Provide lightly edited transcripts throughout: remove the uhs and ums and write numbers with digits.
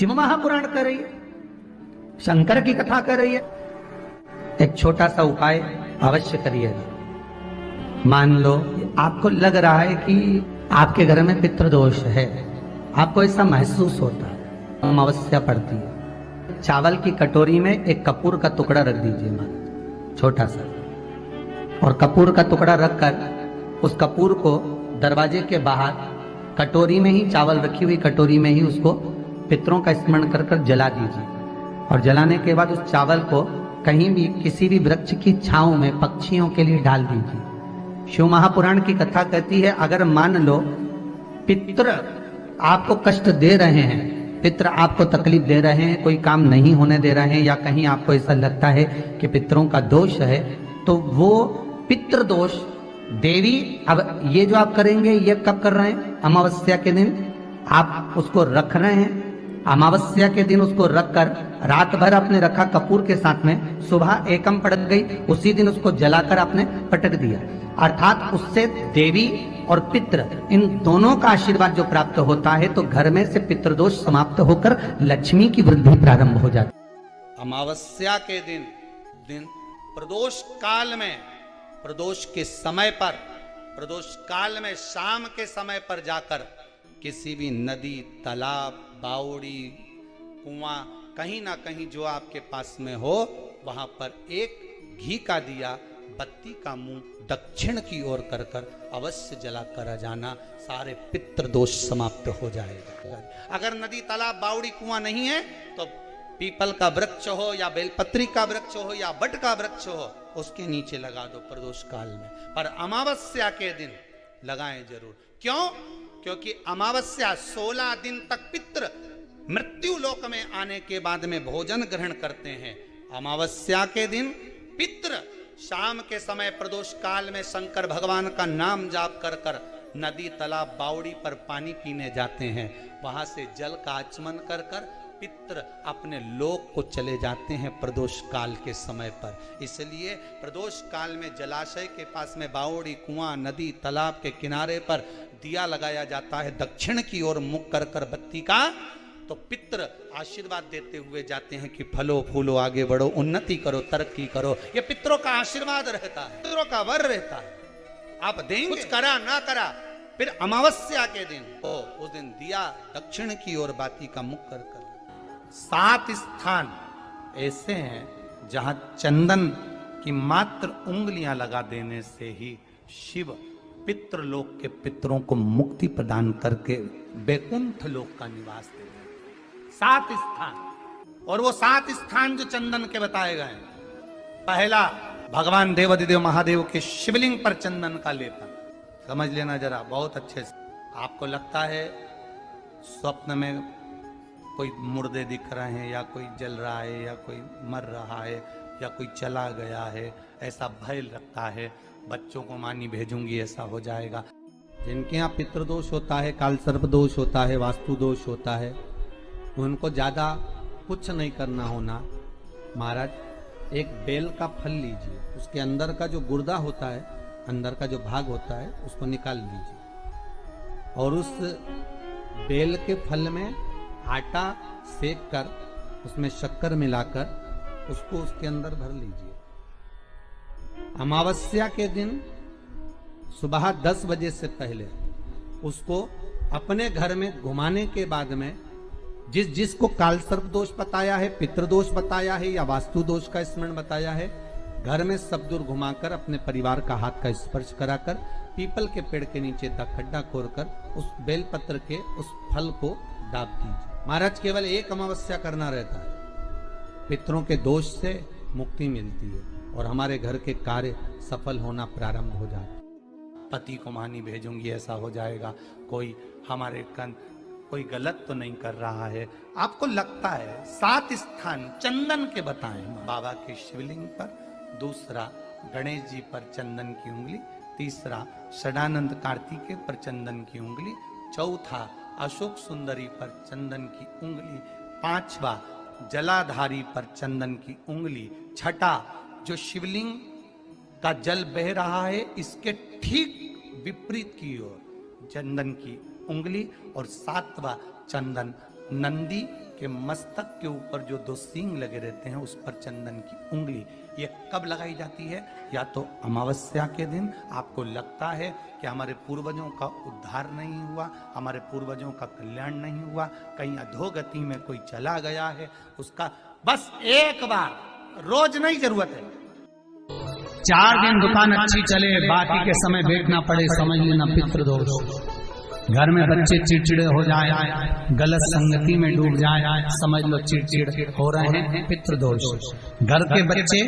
शिव महापुराण कर रही है, शंकर की कथा कर रही है। एक छोटा सा उपाय अवश्य करिएगा। मान लो आपको लग रहा है कि आपके घर में पितृदोष है, आपको ऐसा महसूस होता है, अमावस्या पड़ती है, चावल की कटोरी में एक कपूर का टुकड़ा रख दीजिए, मान छोटा सा, और कपूर का टुकड़ा रखकर उस कपूर को दरवाजे के बाहर कटोरी में ही, चावल रखी हुई कटोरी में ही उसको पितरों का स्मरण कर कर जला दीजिए। और जलाने के बाद उस चावल को कहीं भी किसी भी वृक्ष की छांव में पक्षियों के लिए डाल दीजिए। शिव महापुराण की कथा कहती है, अगर मान लो पितृ आपको कष्ट दे रहे हैं, पितृ आपको तकलीफ दे रहे हैं, कोई काम नहीं होने दे रहे हैं, या कहीं आपको ऐसा लगता है कि पितरों का दोष है, तो वो पितृ दोष देवी, अब ये जो आप करेंगे ये कब कर रहे हैं? अमावस्या के दिन आप उसको रख रहे हैं। अमावस्या के दिन उसको रखकर रात भर आपने रखा कपूर के साथ में, सुबह एकम पड़ गई, उसी दिन उसको जलाकर आपने पटक दिया। अर्थात उससे देवी और पितृ इन दोनों का आशीर्वाद जो प्राप्त होता है, तो घर में से पितृदोष समाप्त होकर लक्ष्मी की वृद्धि प्रारंभ हो जाती है। अमावस्या के दिन प्रदोष काल में, प्रदोष के समय पर, प्रदोष काल में शाम के समय पर जाकर किसी भी नदी, तालाब, बावड़ी, कुआं, कहीं ना कहीं जो आपके पास में हो, वहां पर एक घी का दिया, बत्ती का मुंह दक्षिण की ओर कर कर अवश्य जला कर जाना, सारे पितृ दोष समाप्त हो जाएगा। अगर नदी, तालाब, बावड़ी, कुआं नहीं है तो पीपल का वृक्ष हो या बेलपत्री का वृक्ष हो या बट का वृक्ष हो, उसके नीचे लगा दो प्रदोष काल में। पर अमावस्या के दिन लगाएं जरूर। क्यों? क्योंकि अमावस्या 16 दिन तक पितृ मृत्यु लोक में आने के बाद में भोजन ग्रहण करते हैं। अमावस्या के दिन पितृ शाम के समय प्रदोष काल में शंकर भगवान का नाम जाप कर कर नदी, तालाब, बावड़ी पर पानी पीने जाते हैं। वहां से जल का आचमन कर कर पितृ अपने लोक को चले जाते हैं प्रदोष काल के समय पर। इसलिए प्रदोष काल में जलाशय के पास में, बावड़ी, कुआं, नदी, तालाब के किनारे पर दिया लगाया जाता है दक्षिण की ओर मुख कर कर बत्ती का, तो पितृ आशीर्वाद देते हुए जाते हैं कि फलो फूलो, आगे बढ़ो, उन्नति करो, तरक्की करो। ये पितरों का आशीर्वाद रहता है, पितरों का वर रहता है। आप देंगे, कुछ करा ना करा, फिर अमावस्या के दिन उस दिन दिया दक्षिण की ओर बाती का मुख कर कर। 7 स्थान ऐसे हैं जहां चंदन की मात्र उंगलियां लगा देने से ही शिव पितृलोक के पितरों को मुक्ति प्रदान करके बैकुंठ लोक का निवास दे रहे। 7 स्थान, और वो 7 स्थान जो चंदन के बताए गए, पहला भगवान देवाधिदेव महादेव के शिवलिंग पर चंदन का लेपन। समझ लेना जरा बहुत अच्छे से। आपको लगता है स्वप्न में कोई मुर्दे दिख रहे हैं, या कोई जल रहा है, या कोई मर रहा है, या कोई चला गया है, ऐसा भय लगता है, बच्चों को मानी भेजूंगी ऐसा हो जाएगा। जिनके यहाँ पितृदोष होता है, काल सर्प दोष होता है, वास्तु दोष होता है, उनको ज्यादा कुछ नहीं करना होना। महाराज एक बेल का फल लीजिए, उसके अंदर का जो गुर्दा होता है, अंदर का जो भाग होता है, उसको निकाल लीजिए, और उस बेल के फल में आटा सेक कर उसमें शक्कर मिलाकर उसको उसके अंदर भर लीजिए। अमावस्या के दिन सुबह 10 बजे से पहले उसको अपने घर में घुमाने के बाद में, जिसको काल सर्प दोष बताया है, पितृदोष बताया है, या वास्तु दोष का स्मरण बताया है, घर में सब दूर घुमाकर अपने परिवार का हाथ का स्पर्श कराकर पीपल के पेड़ के नीचे खड्डा खोदकर उस बेलपत्र के उस फल को दाब दीजिए। महाराज केवल एक अमावस्या करना रहता है, पितरों के दोष से मुक्ति मिलती है और हमारे घर के कार्य सफल होना प्रारंभ हो जाता है। पति को मानी भेजूंगी ऐसा हो जाएगा। कोई हमारे कोई गलत तो नहीं कर रहा है, आपको लगता है। 7 स्थान चंदन के बताएं, बाबा के शिवलिंग पर, दूसरा गणेश जी पर चंदन की उंगली, तीसरा सदानंद कार्तिकेय पर चंदन की उंगली, चौथा अशोक सुंदरी पर चंदन की उंगली, 5वां जलाधारी पर चंदन की उंगली, छठा जो शिवलिंग का जल बह रहा है इसके ठीक विपरीत की ओर चंदन की उंगली, और 7वां चंदन नंदी कि मस्तक के ऊपर जो 2 सींग लगे रहते हैं उस पर चंदन की उंगली, ये कब लगाई जाती है? या तो अमावस्या के दिन आपको लगता है कि हमारे पूर्वजों का उद्धार नहीं हुआ, हमारे पूर्वजों का कल्याण नहीं हुआ, कहीं अधोगति में कोई चला गया है, उसका बस एक बार, रोज नहीं जरूरत है, 4 दिन दुकान अच्छी चले, बाकी के समय बैठना पड़े, समझ लेना पितृदोष। घर में बच्चे चिड़चिड़े हो जाए, गलत संगति में डूब जाए, समझ लो चिड़चिड़ हो रहे हैं, पितृदोष। घर के बच्चे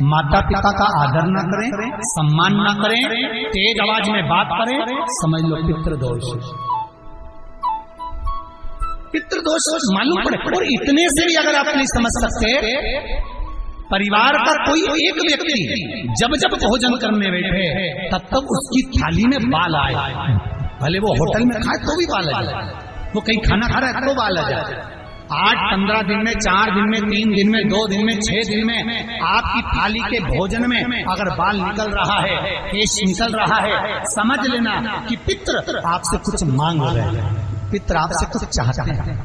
माता पिता का आदर न करें, सम्मान न करें, तेज आवाज में बात करें, समझ लो पितृदोष। पितृदोष मालूम पड़े। और इतने से भी अगर आप नहीं समझ सकते, परिवार का कोई एक व्यक्ति जब जब भोजन करने बैठे तब तब उसकी थाली में बाल आए, भले वो होटल में खाए तो भी बाल आ जाए, वो कहीं खाना खा रहा है तो बाल आ जाए। 8-15 दिन में, 4 दिन में, 3 दिन में, 2 दिन में, 6 दिन में आपकी थाली के भोजन में अगर बाल निकल रहा है, केश निकल रहा है, समझ लेना कि पितृ आपसे कुछ मांग रहे हैं, पितृ आपसे कुछ चाहते हैं।